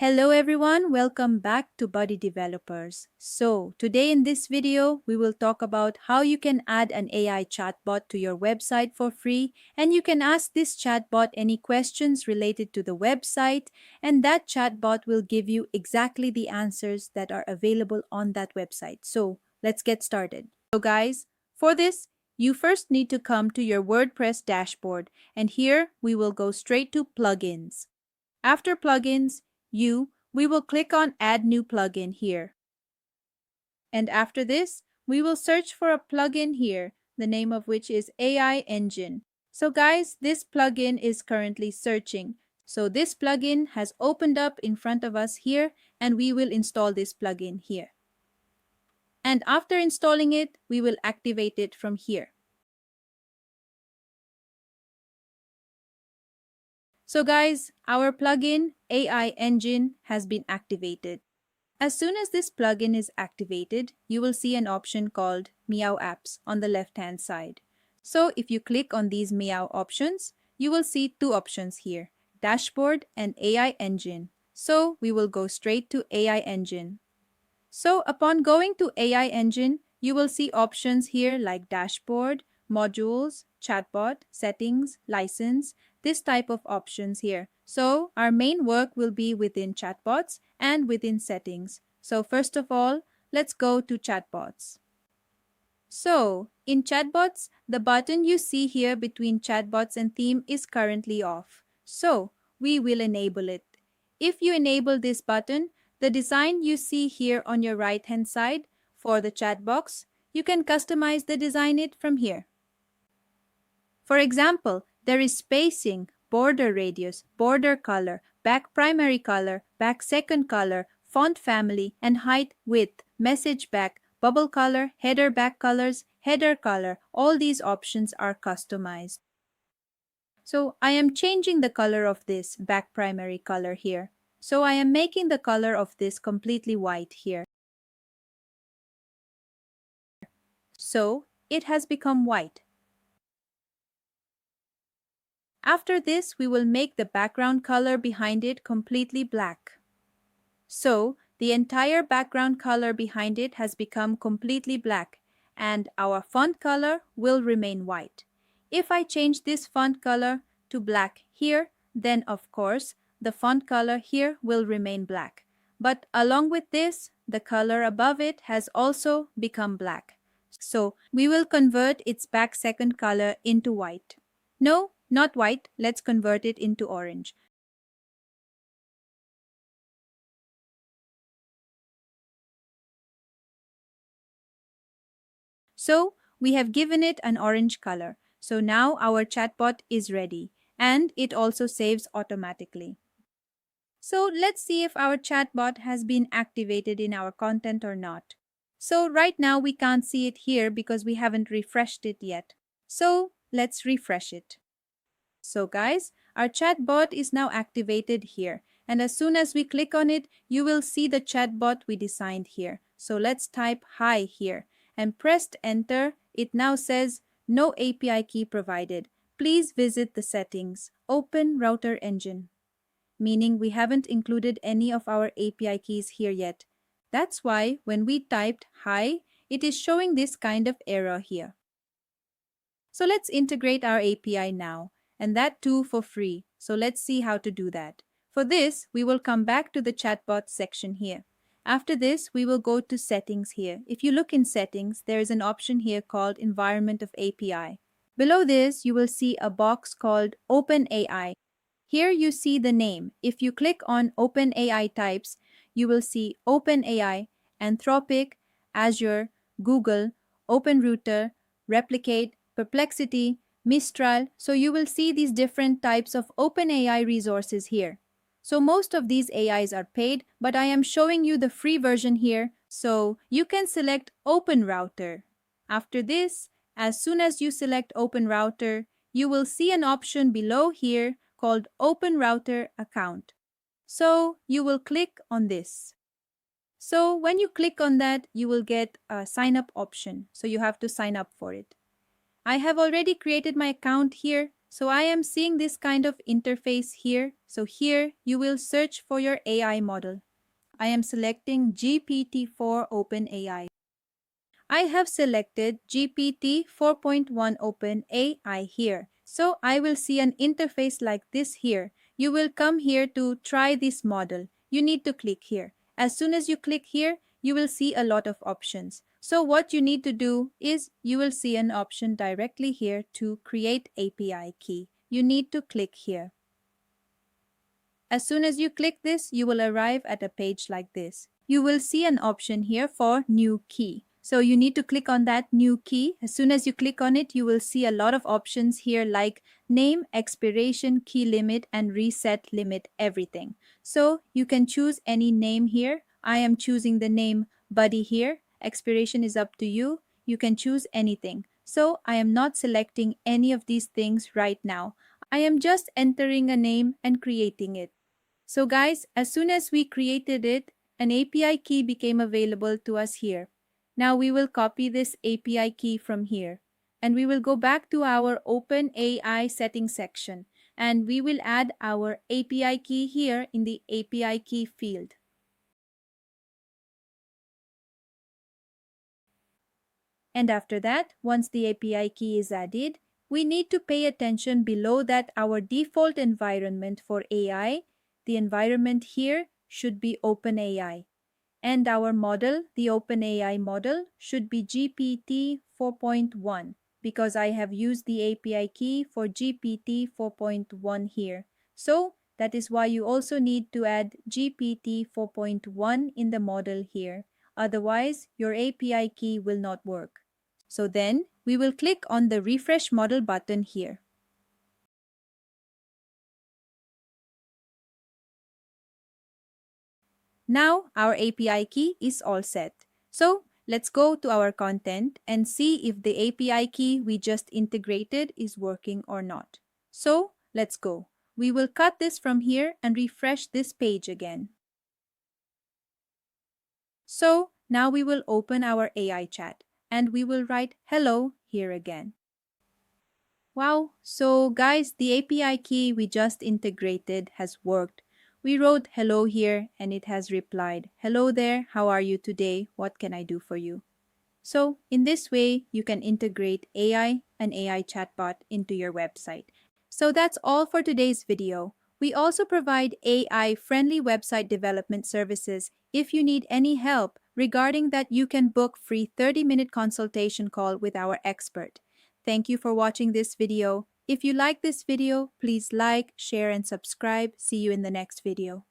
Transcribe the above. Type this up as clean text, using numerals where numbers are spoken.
Hello everyone, welcome back to BuddyDevelopers. So, today in this video, we will talk about how you can add an AI chatbot to your website for free, and you can ask this chatbot any questions related to the website, and that chatbot will give you exactly the answers that are available on that website. So, let's get started. So guys, for this, you first need to come to your WordPress dashboard, and here we will go straight to plugins. After plugins, we will click on Add New Plugin here. And after this, we will search for a plugin here, the name of which is AI Engine. So guys, this plugin is currently searching. So this plugin has opened up in front of us here, and we will install this plugin here. And after installing it, we will activate it from here. So guys, our plugin AI Engine has been activated. As soon as this plugin is activated, you will see an option called Meow Apps on the left-hand side. So if you click on these Meow options, you will see two options here, Dashboard and AI Engine. So we will go straight to AI Engine. So upon going to AI Engine, you will see options here like Dashboard, Modules, Chatbot, Settings, License, this type of options here. So our main work will be within Chatbots and within Settings. So first of all, let's go to Chatbots. So in Chatbots, the button you see here between Chatbots and Theme is currently off. So we will enable it. If you enable this button, the design you see here on your right hand side for the chat box, you can customize the design it from here. For example, there is spacing, border radius, border color, back primary color, back second color, font family, and height, width, message back, bubble color, header back colors, header color. All these options are customized. So I am changing the color of this back primary color here. So I am making the color of this completely white here. So it has become white. After this, we will make the background color behind it completely black. So the entire background color behind it has become completely black, and our font color will remain white. If I change this font color to black here, then of course the font color here will remain black. But along with this, the color above it has also become black. So we will convert its back second color into white. No, not white. Let's convert it into orange. So we have given it an orange color. So now our chatbot is ready, and it also saves automatically. So let's see if our chatbot has been activated in our content or not. So right now we can't see it here because we haven't refreshed it yet. So let's refresh it. So guys, our chatbot is now activated here. And as soon as we click on it, you will see the chatbot we designed here. So let's type hi here and press enter. It now says no API key provided. Please visit the settings, OpenRouter engine. Meaning we haven't included any of our API keys here yet. That's why when we typed hi, it is showing this kind of error here. So let's integrate our API now, and that too for free. So let's see how to do that. For this, we will come back to the chatbot section here. After this, we will go to settings here. If you look in settings, there is an option here called environment of API. Below this, you will see a box called OpenAI. Here you see the name. If you click on OpenAI types, you will see OpenAI, Anthropic, Azure, Google, OpenRouter, Replicate, Perplexity, Mistral. So you will see these different types of OpenAI resources here. So most of these AIs are paid, but I am showing you the free version here. So you can select OpenRouter. After this, as soon as you select OpenRouter, you will see an option below here called OpenRouter account. So you will click on this. So when you click on that, you will get a sign up option. So you have to sign up for it. I have already created my account here. So I am seeing this kind of interface here. So here you will search for your AI model. I am selecting GPT-4 OpenAI. I have selected GPT 4.1 OpenAI here. So I will see an interface like this here. You will come here to try this model. You need to click here. As soon as you click here, you will see a lot of options. So what you need to do is you will see an option directly here to create API key. You need to click here. As soon as you click this, you will arrive at a page like this. You will see an option here for new key. So you need to click on that new key. As soon as you click on it, you will see a lot of options here like name, expiration, key limit, and reset limit everything. So you can choose any name here. I am choosing the name Buddy here. Expiration is up to you. You can choose anything. So I am not selecting any of these things right now. I am just entering a name and creating it. So guys, as soon as we created it, an API key became available to us here. Now we will copy this API key from here and we will go back to our OpenAI settings section and we will add our API key here in the API key field. And after that, once the API key is added, we need to pay attention below that our default environment for AI, the environment here should be OpenAI. And our model, the OpenAI model, should be GPT 4.1 because I have used the API key for GPT 4.1 here. So that is why you also need to add GPT 4.1 in the model here. Otherwise, your API key will not work. So then we will click on the Refresh Model button here. Now our API key is all set. So let's go to our content and see if the API key we just integrated is working or not. So let's go. We will cut this from here and refresh this page again. So now we will open our AI chat and we will write hello here again. Wow, so guys, the API key we just integrated has worked. We wrote hello here and it has replied, hello there, how are you today? What can I do for you? So in this way, you can integrate AI and AI chatbot into your website. So that's all for today's video. We also provide AI-friendly website development services. If you need any help regarding that, you can book free 30-minute consultation call with our expert. Thank you for watching this video. If you like this video, please like, share, and subscribe. See you in the next video.